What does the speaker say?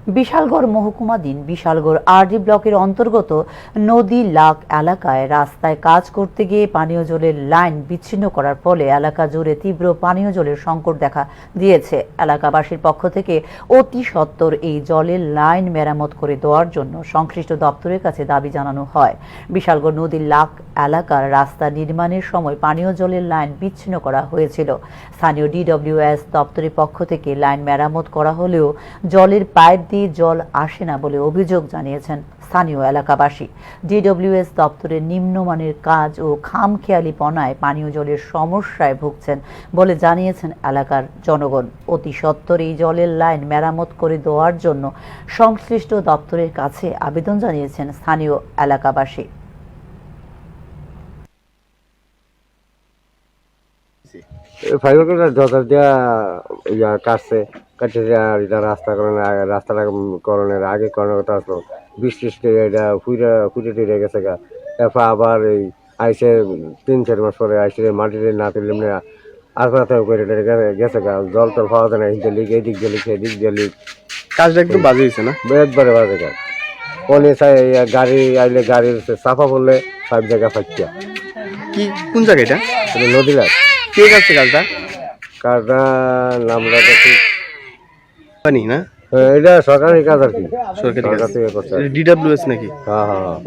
Bishalgarh মহকুমাধীন Bishalgarh RD ব্লকের অন্তর্গত নদী লাক এলাকায় রাস্তায় কাজ করতে গিয়ে পানীয় জলের লাইন বিচ্ছিন্ন করার ফলে এলাকা জুড়ে তীব্র পানীয় জলের সংকট দেখা দিয়েছে। এলাকাবাসীর পক্ষ থেকে অতি সত্বর এই জলের লাইন মেরামত করে দেওয়ার জন্য সংশ্লিষ্ট দপ্তরের কাছে দাবি জানানো হয়। বিশালগড় নদী লাক এলাকার রাস্তা নির্মাণের সময় পানীয় জলের লাইন বিচ্ছিন্ন করা হয়েছিল। স্থানীয় ডিডব্লিউএস দপ্তরের পক্ষ থেকে লাইন মেরামত করা হলেও জলের পাইপ দিয়ে জল আসে না বলে অভিযোগ জানিয়েছেন স্থানীয় এলাকাবাসী। ডিডব্লিউএস দপ্তরের নিম্নমানের কাজ ও খামখেয়ালিপনায় পানীয় জলের সমস্যায় ভুগছেন বলে জানিয়েছেন এলাকার জনগণ। অতি সত্বর এই জলের লাইন মেরামত করে দেওয়ার জন্য সংশ্লিষ্ট দপ্তরের কাছে আবেদন জানিয়েছেন স্থানীয় এলাকাবাসী। ফাইবার জল দিয়া কাটছে রাস্তাটা আগে করার কথা আসলো বৃষ্টি এটা ফুটে টুটে গেছে গা। তারপর আবার এই আইসে 3-4 মাস পরে আইসে মাটিতে না তুললে আর করে গেছে গা। জল টল পাওয়া যায় না, এদিক দিয়ে লিখ এদিক দিয়ে লিখ। কাজটা একটু বাজে হয়েছে না? একবারে বাজে কাজ। কোনে গাড়ি আইলে গাড়ির চাপা পড়লে সব জায়গা ফাঁকিয়া। কোন জায়গা এটা? নদী লাগ। কে কাটছে কাজটা? কাজটা নামটা ঠিক পানি না, এটা সরকারি কাজ আর কি। সরকারি সরকার থেকে করছে। ডিডব্লিউএস নাকি? হ্যাঁ হ্যাঁ।